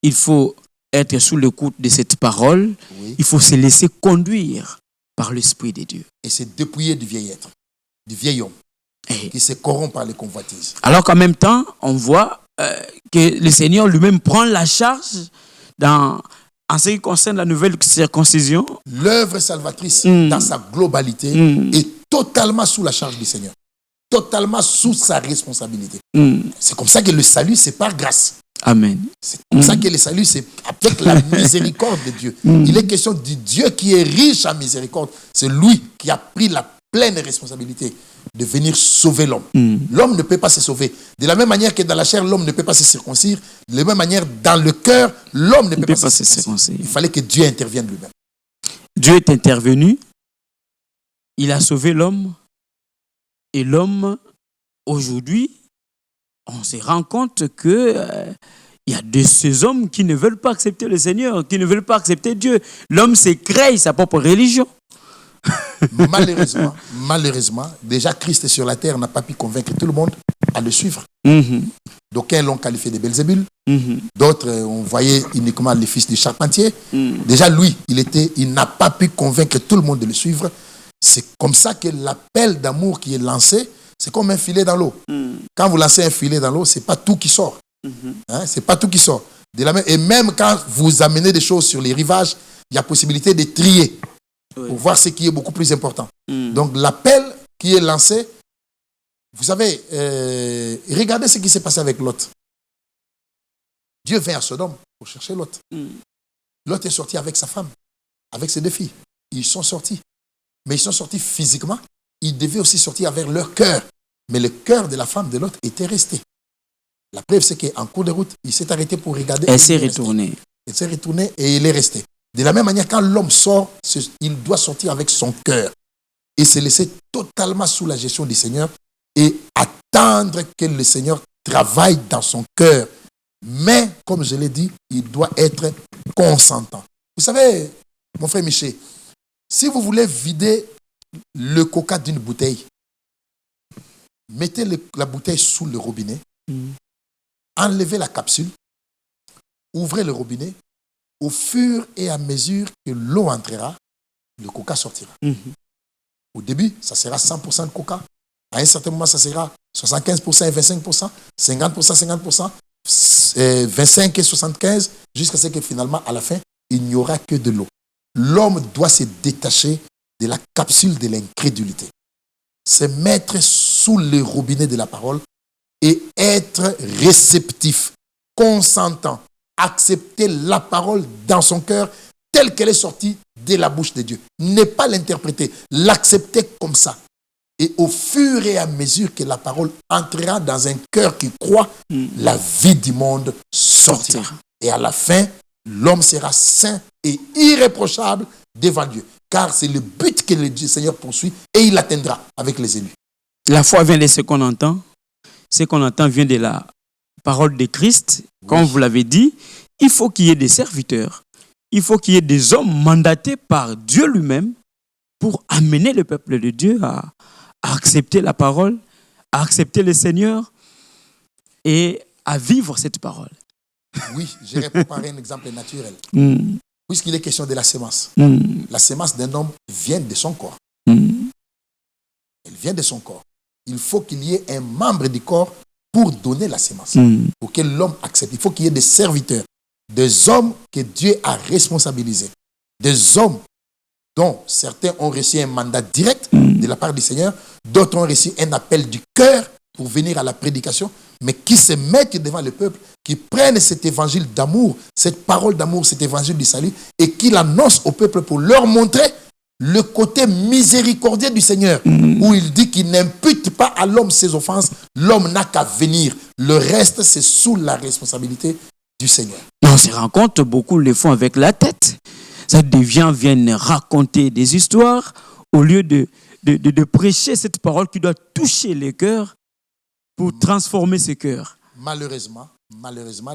Il faut être sous l'écoute de cette parole. Oui. Il faut se laisser conduire par l'Esprit de Dieu. Et c'est dépouiller du vieil être, du vieil homme, qui se corrompt par les convoitises. Alors qu'en même temps, on voit que le Seigneur lui-même prend la charge en ce qui concerne la nouvelle circoncision. L'œuvre salvatrice, dans sa globalité, est totalement sous la charge du Seigneur. Totalement sous sa responsabilité. C'est comme ça que le salut, c'est par grâce. Amen. C'est comme ça que le salut, c'est avec la miséricorde de Dieu. Il est question du Dieu qui est riche en miséricorde. C'est lui qui a pris la pleine responsabilité de venir sauver l'homme. L'homme ne peut pas se sauver. De la même manière que dans la chair, l'homme ne peut pas se circoncire, de la même manière, dans le cœur, l'homme ne peut pas se circoncire. Il fallait que Dieu intervienne lui-même. Dieu est intervenu. Il a sauvé l'homme. Et l'homme, aujourd'hui, on se rend compte que il y a de ces hommes qui ne veulent pas accepter le Seigneur, qui ne veulent pas accepter Dieu. L'homme se crée sa propre religion. Malheureusement, déjà Christ sur la terre n'a pas pu convaincre tout le monde à le suivre. D'aucuns l'ont qualifié de Belzébul, d'autres on voyait uniquement les fils du charpentier. Déjà lui, il n'a pas pu convaincre tout le monde de le suivre. C'est comme ça que l'appel d'amour qui est lancé, c'est comme un filet dans l'eau. Quand vous lancez un filet dans l'eau, c'est pas tout qui sort. C'est pas tout qui sort. Et même quand vous amenez des choses sur les rivages, il y a possibilité de trier. Pour voir ce qui est beaucoup plus important. Donc l'appel qui est lancé, vous savez, regardez ce qui s'est passé avec Lot. Dieu vient à Sodome pour chercher Lot. Lot est sorti avec sa femme, avec ses deux filles. Ils sont sortis. Mais ils sont sortis physiquement. Ils devaient aussi sortir avec leur cœur. Mais le cœur de la femme de Lot était resté. La preuve, c'est qu'en cours de route, il s'est arrêté pour regarder. Elle s'est retournée. Elle s'est retournée et il est resté. De la même manière, quand l'homme sort, il doit sortir avec son cœur et se laisser totalement sous la gestion du Seigneur et attendre que le Seigneur travaille dans son cœur. Mais, comme je l'ai dit, il doit être consentant. Vous savez, mon frère Michel, si vous voulez vider le coca d'une bouteille, mettez la bouteille sous le robinet, enlevez la capsule, ouvrez le robinet. Au fur et à mesure que l'eau entrera, le coca sortira. Au début, ça sera 100% de coca. À un certain moment, ça sera 75% et 25%, 50%, 50%, 25 et 75, jusqu'à ce que finalement, à la fin, il n'y aura que de l'eau. L'homme doit se détacher de la capsule de l'incrédulité. Se mettre sous le robinet de la parole et être réceptif, consentant. Accepter la parole dans son cœur telle qu'elle est sortie de la bouche de Dieu. Ne pas l'interpréter, l'accepter comme ça. Et au fur et à mesure que la parole entrera dans un cœur qui croit, la vie du monde sortira. Et à la fin, l'homme sera saint et irréprochable devant Dieu. Car c'est le but que le Seigneur poursuit et il l'atteindra avec les élus. La foi vient de ce qu'on entend. Ce qu'on entend vient de la parole de Christ. Comme vous l'avez dit, il faut qu'il y ait des serviteurs. Il faut qu'il y ait des hommes mandatés par Dieu lui-même pour amener le peuple de Dieu à accepter la parole, à accepter le Seigneur et à vivre cette parole. Oui, j'ai préparé un exemple naturel. Puisqu'il est question de la sémence. La sémence d'un homme vient de son corps. Elle vient de son corps. Il faut qu'il y ait un membre du corps pour donner la sémence, pour que l'homme accepte. Il faut qu'il y ait des serviteurs, des hommes que Dieu a responsabilisés, des hommes dont certains ont reçu un mandat direct de la part du Seigneur, d'autres ont reçu un appel du cœur pour venir à la prédication, mais qui se mettent devant le peuple, qui prennent cet évangile d'amour, cette parole d'amour, cet évangile du salut, et qui l'annoncent au peuple pour leur montrer le côté miséricordieux du Seigneur, où il dit qu'il n'impute pas à l'homme ses offenses, l'homme n'a qu'à venir. Le reste, c'est sous la responsabilité du Seigneur. On se rend compte, beaucoup le font avec la tête. Ça viennent raconter des histoires au lieu de prêcher cette parole qui doit toucher les cœurs pour transformer ces cœurs. Malheureusement,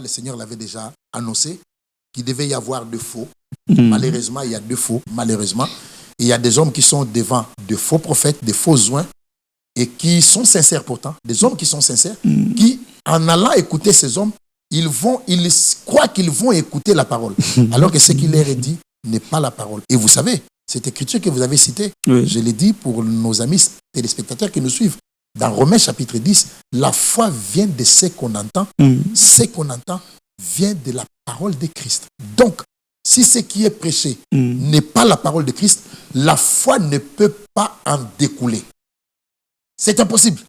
le Seigneur l'avait déjà annoncé qu'il devait y avoir de faux. Malheureusement, il y a de faux, malheureusement. Et il y a des hommes qui sont devant de faux prophètes, de faux oints, et qui sont sincères pourtant, des hommes qui sont sincères, qui, en allant écouter ces hommes, ils croient qu'ils vont écouter la parole, alors que ce qu'il leur est dit n'est pas la parole. Et vous savez, cette écriture que vous avez citée, je l'ai dit pour nos amis téléspectateurs qui nous suivent, dans Romains chapitre 10, la foi vient de ce qu'on entend. Ce qu'on entend vient de la parole de Christ. Donc, si ce qui est prêché n'est pas la parole de Christ, la foi ne peut pas en découler. C'est impossible.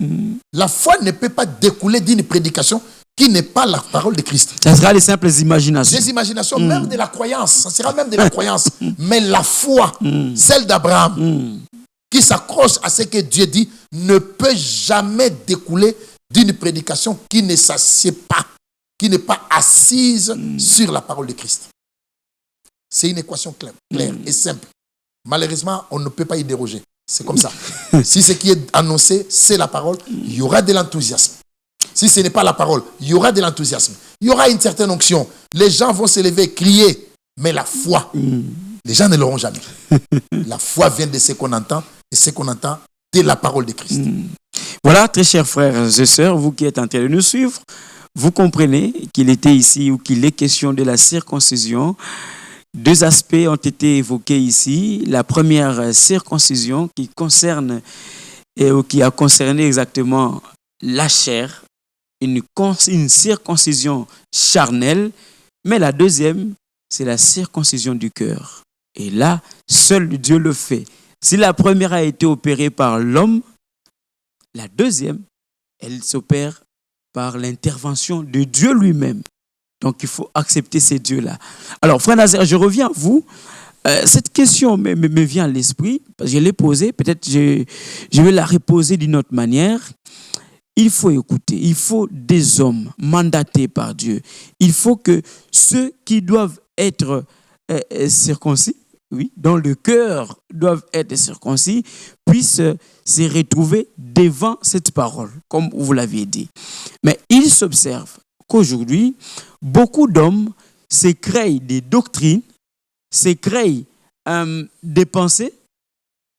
La foi ne peut pas découler d'une prédication qui n'est pas la parole de Christ. Ça sera les simples imaginations. Des imaginations, même de la croyance. Ça sera même de la croyance. Mais la foi, celle d'Abraham, qui s'accroche à ce que Dieu dit, ne peut jamais découler d'une prédication qui ne s'assied pas, qui n'est pas assise sur la parole de Christ. C'est une équation claire et simple. Malheureusement, on ne peut pas y déroger. C'est comme ça. Si ce qui est annoncé, c'est la parole, il y aura de l'enthousiasme. Si ce n'est pas la parole, il y aura de l'enthousiasme. Il y aura une certaine onction. Les gens vont se lever, crier. Mais la foi, les gens ne l'auront jamais. La foi vient de ce qu'on entend, et ce qu'on entend de la parole de Christ. Voilà, très chers frères et sœurs, vous qui êtes en train de nous suivre, vous comprenez qu'il était ici ou qu'il est question de la circoncision. Deux aspects ont été évoqués ici. La première circoncision qui concerne ou qui a concerné exactement la chair, une circoncision charnelle, mais la deuxième, c'est la circoncision du cœur. Et là, seul Dieu le fait. Si la première a été opérée par l'homme, la deuxième, elle s'opère par l'intervention de Dieu lui-même. Donc, il faut accepter ces dieux-là. Alors, frère Nazaire, je reviens à vous. Cette question me vient à l'esprit, parce que je l'ai posée. Peut-être je vais la reposer d'une autre manière. Il faut écouter. Il faut des hommes mandatés par Dieu. Il faut que ceux qui doivent être circoncis, oui, dont le cœur doivent être circoncis, puissent se retrouver devant cette parole, comme vous l'avez dit. Mais il s'observe qu'aujourd'hui, beaucoup d'hommes se créent des doctrines, se créent des pensées,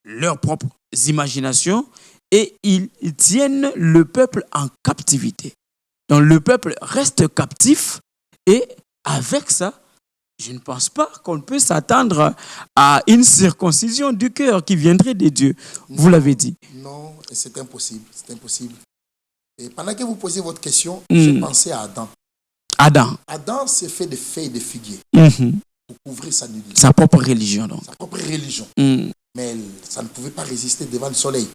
leurs propres imaginations, et ils tiennent le peuple en captivité. Donc le peuple reste captif, et avec ça, je ne pense pas qu'on peut s'attendre à une circoncision du cœur qui viendrait de Dieu. Vous l'avez dit. Non, c'est impossible. C'est impossible. Et pendant que vous posez votre question, j'ai pensé à Adam. Adam s'est fait des feuilles de figuier pour couvrir sa nudité. Sa propre religion, donc. Sa propre religion. Mais ça ne pouvait pas résister devant le soleil.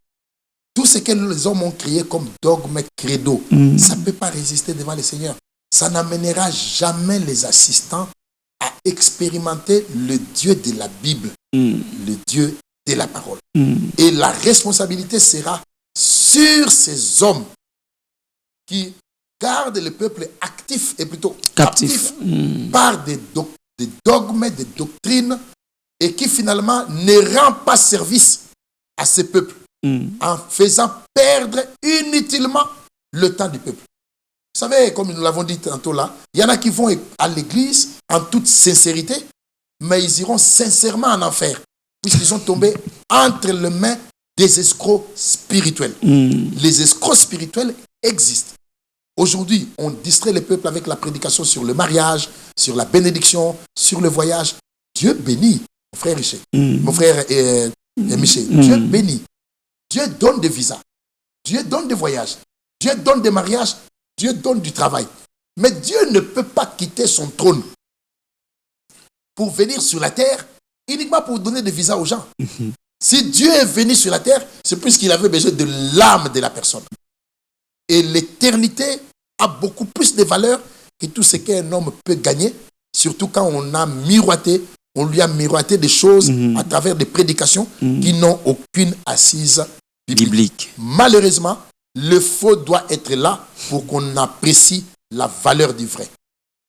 Tout ce que les hommes ont créé comme dogme, credo, ça ne peut pas résister devant le Seigneur. Ça n'amènera jamais les assistants à expérimenter le Dieu de la Bible, le Dieu de la parole. Et la responsabilité sera sur ces hommes qui gardent le peuple actif et plutôt captif par des dogmes, des doctrines, et qui finalement ne rend pas service à ce peuple en faisant perdre inutilement le temps du peuple. Vous savez, comme nous l'avons dit tantôt là, il y en a qui vont à l'église en toute sincérité, mais ils iront sincèrement en enfer, puisqu'ils sont tombés entre les mains des escrocs spirituels. Les escrocs spirituels existent. Aujourd'hui, on distrait le peuple avec la prédication sur le mariage, sur la bénédiction, sur le voyage. Dieu bénit, mon frère Richet, mon frère Michel. Dieu bénit. Dieu donne des visas. Dieu donne des voyages. Dieu donne des mariages. Dieu donne du travail. Mais Dieu ne peut pas quitter son trône pour venir sur la terre uniquement pour donner des visas aux gens. Si Dieu est venu sur la terre, c'est plus qu'il avait besoin de l'âme de la personne. Et l'éternité a beaucoup plus de valeur que tout ce qu'un homme peut gagner, surtout quand on a miroité On lui a miroité des choses à travers des prédications qui n'ont aucune assise biblique. Malheureusement, le faux doit être là pour qu'on apprécie la valeur du vrai.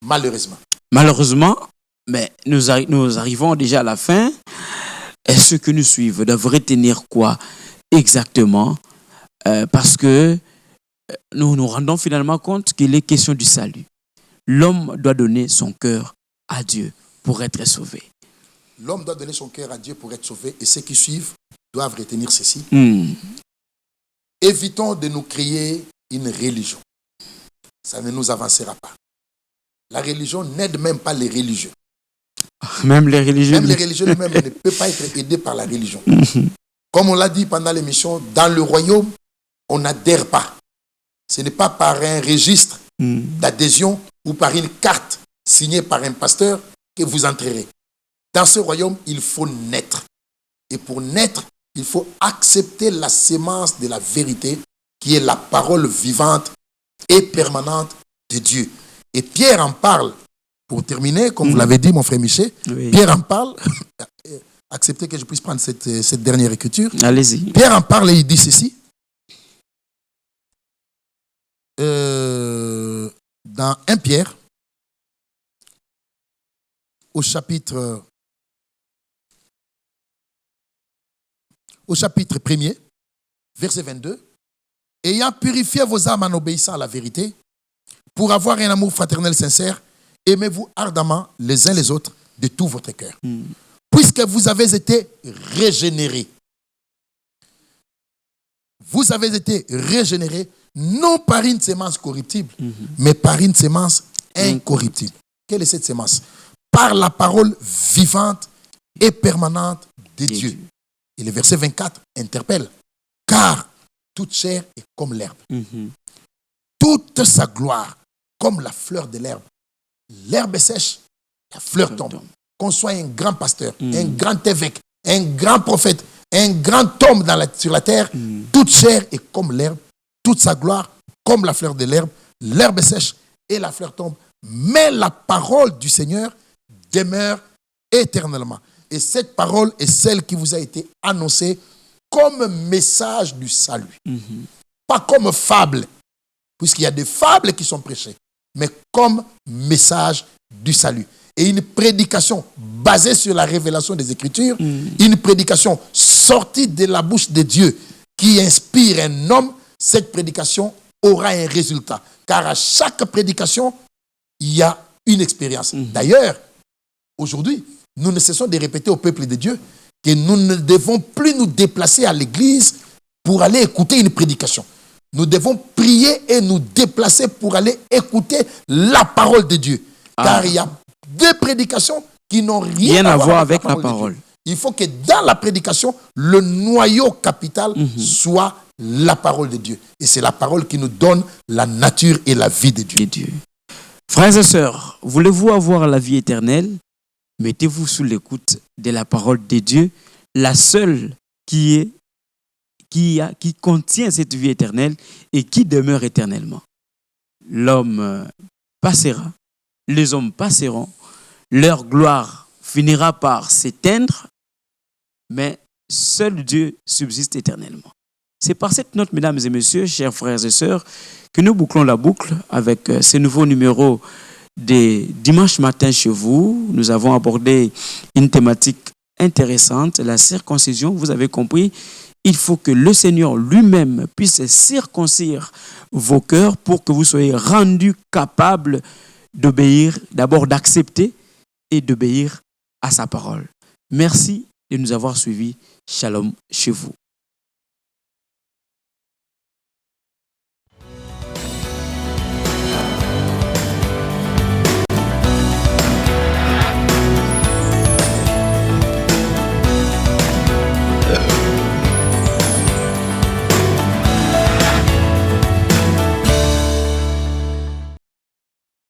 Malheureusement. Malheureusement, mais nous arrivons déjà à la fin. Et ceux que nous suivent doivent retenir quoi exactement? Parce que nous nous rendons finalement compte qu'il est question du salut. L'homme doit donner son cœur à Dieu pour être sauvé. L'homme doit donner son cœur à Dieu pour être sauvé. Et ceux qui suivent doivent retenir ceci. Évitons de nous créer une religion. Ça ne nous avancera pas. La religion n'aide même pas les religieux. Même les religieux eux-mêmes ne peuvent pas être aidés par la religion. Comme on l'a dit pendant l'émission, dans le royaume, on n'adhère pas. Ce n'est pas par un registre d'adhésion ou par une carte signée par un pasteur que vous entrerez. Dans ce royaume, il faut naître. Et pour naître, il faut accepter la sémence de la vérité qui est la parole vivante et permanente de Dieu. Et Pierre en parle. Pour terminer, comme vous l'avez dit, mon frère Michel, Pierre en parle. Acceptez que je puisse prendre cette dernière écriture. Allez-y. Pierre en parle et il dit ceci. Dans 1 Pierre, au chapitre 1er, verset 22, ayant purifié vos âmes en obéissant à la vérité, pour avoir un amour fraternel sincère, aimez-vous ardemment les uns les autres de tout votre cœur. Puisque vous avez été régénérés. Vous avez été régénérés non par une sémence corruptible, mais par une sémence incorruptible. Quelle est cette sémence? Par la parole vivante et permanente de Dieu. Et le verset 24 interpelle. Car toute chair est comme l'herbe. Toute sa gloire comme la fleur de l'herbe. L'herbe est sèche, la fleur tombe. Qu'on soit un grand pasteur, un grand évêque, un grand prophète, un grand homme sur la terre, toute chair est comme l'herbe, toute sa gloire comme la fleur de l'herbe. L'herbe est sèche et la fleur tombe. Mais la parole du Seigneur demeure éternellement. Et cette parole est celle qui vous a été annoncée comme message du salut. Pas comme fable, puisqu'il y a des fables qui sont prêchées, mais comme message du salut. Et une prédication basée sur la révélation des Écritures, une prédication sortie de la bouche de Dieu qui inspire un homme, cette prédication aura un résultat. Car à chaque prédication, il y a une expérience. D'ailleurs, aujourd'hui, nous ne cessons de répéter au peuple de Dieu que nous ne devons plus nous déplacer à l'église pour aller écouter une prédication. Nous devons prier et nous déplacer pour aller écouter la parole de Dieu. Car il y a des prédications qui n'ont rien à voir avec la parole. Il faut que dans la prédication, le noyau capital soit la parole de Dieu. Et c'est la parole qui nous donne la nature et la vie de Dieu. Frères et sœurs, voulez-vous avoir la vie éternelle? Mettez-vous sous l'écoute de la parole de Dieu, la seule qui contient cette vie éternelle et qui demeure éternellement. L'homme passera, les hommes passeront, leur gloire finira par s'éteindre, mais seul Dieu subsiste éternellement. C'est par cette note, mesdames et messieurs, chers frères et sœurs, que nous bouclons la boucle avec ce nouveau numéro de dimanche matin chez vous. Nous avons abordé une thématique intéressante, la circoncision. Vous avez compris, il faut que le Seigneur lui-même puisse circoncire vos cœurs pour que vous soyez rendus capables d'obéir, d'abord d'accepter et d'obéir à sa parole. Merci de nous avoir suivis. Shalom chez vous.